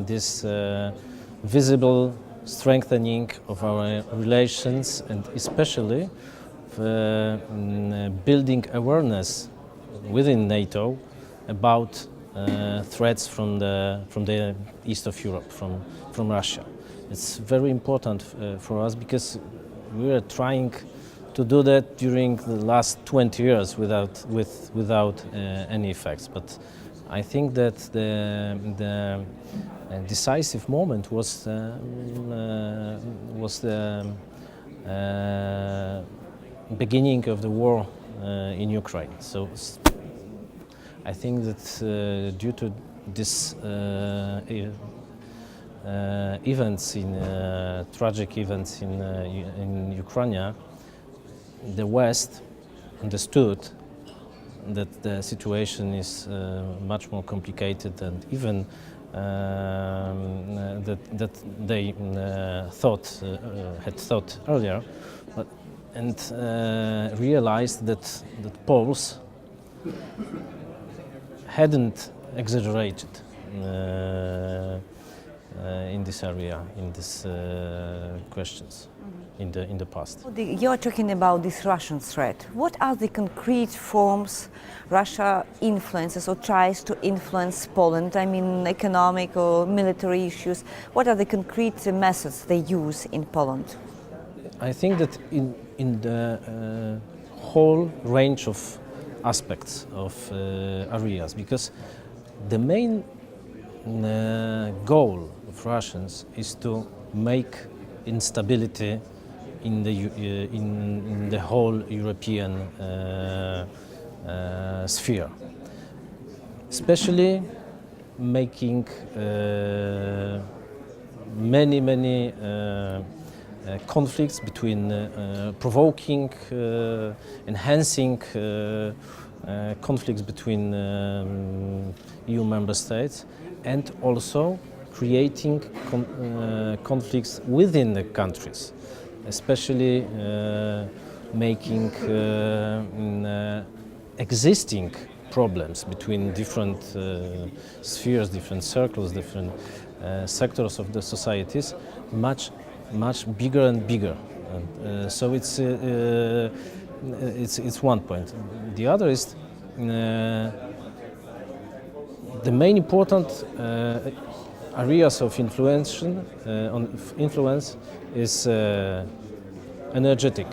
this visible strengthening of our relations, and especially building awareness within NATO about threats from the east of Europe, from Russia. It's very important for us because we were trying to do that during the last 20 years without any effects. But I think that the decisive moment was the beginning of the war in Ukraine. So I think that due to this tragic events in Ukraine, the West understood that the situation is much more complicated, and even that they had thought earlier, and realized that Poles hadn't exaggerated in this area, in these questions. In the past. You're talking about this Russian threat. What are the concrete forms Russia influences or tries to influence Poland? I mean, economic or military issues. What are the concrete methods they use in Poland? I think that in the whole range of aspects of areas, because the main goal of Russians is to make instability in the whole European sphere, especially making many conflicts between provoking, enhancing conflicts between EU member states, and also creating conflicts within the countries, especially making existing problems between different spheres, different circles, different sectors of the societies much bigger and bigger. And, so it's one point. The other is the main important areas of influence is energetic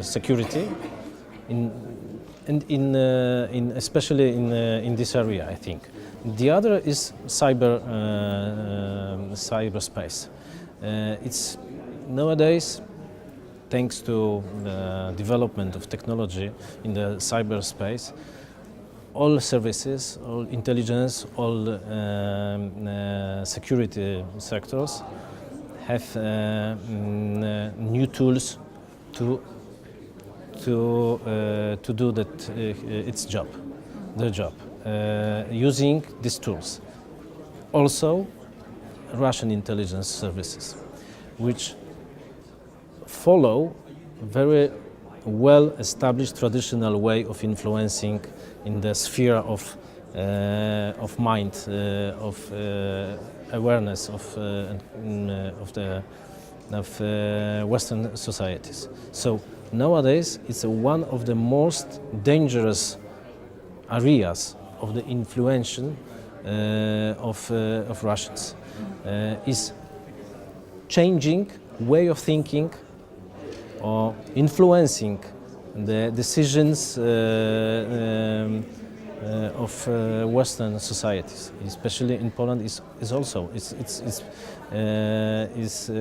security, especially in this area, I think. The other is cyberspace. It's nowadays, thanks to the development of technology in the cyberspace, all services, all intelligence, all security sectors have new tools to do that their job, using these tools. Also, Russian intelligence services, which follow very well-established traditional way of influencing in the sphere of mind, of awareness of Western societies. So nowadays, it's one of the most dangerous areas of the influence of Russians. Is changing way of thinking or influencing the decisions of Western societies, especially in Poland.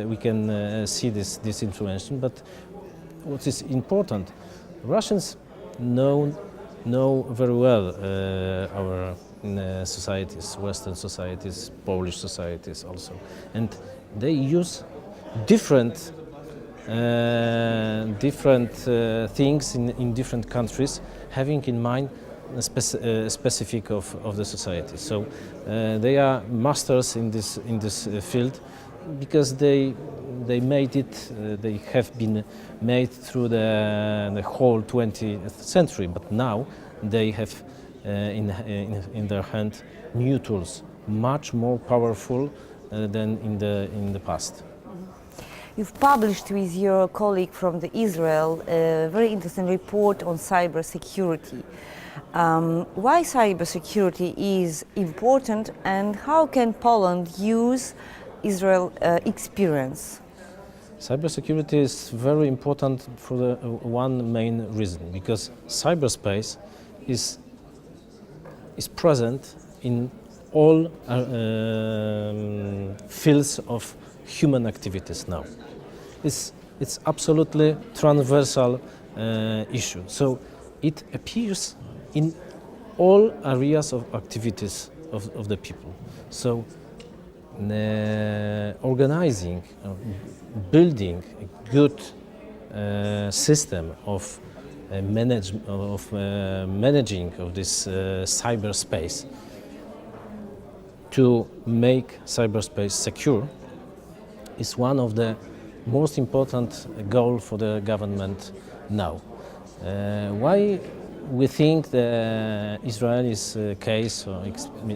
We can see this influence. But what is important, Russians know very well our societies, Western societies, Polish societies also, and they use different things in different countries, having in mind a specific of the society. So they are masters in this field, because they made it. They have been made through the whole 20th century, but now they have in their hand new tools, much more powerful than in the past. You've published with your colleague from Israel a very interesting report on cybersecurity. Why cybersecurity is important and how can Poland use Israel experience? Cybersecurity is very important for the one main reason, because cyberspace is present in all fields of human activities now. It's absolutely transversal issue. So it appears in all areas of activities of the people. So organizing, building a good system of managing of this cyberspace to make cyberspace secure is one of the most important goals for the government now. Why we think the Israelis case or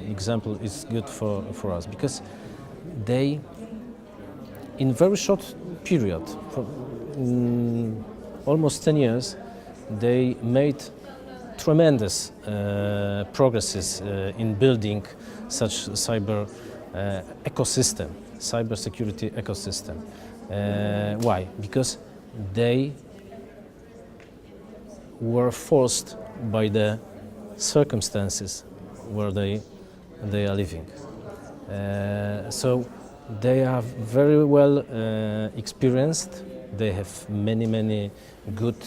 example is good for us? Because they, in very short period, for almost 10 years, they made tremendous progresses in building such cyber ecosystem, cybersecurity ecosystem. Why? Because they were forced by the circumstances where they are living. So they are very well experienced. They have many good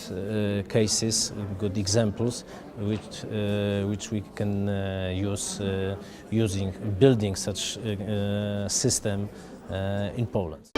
cases, good examples, which we can use building such system in Poland.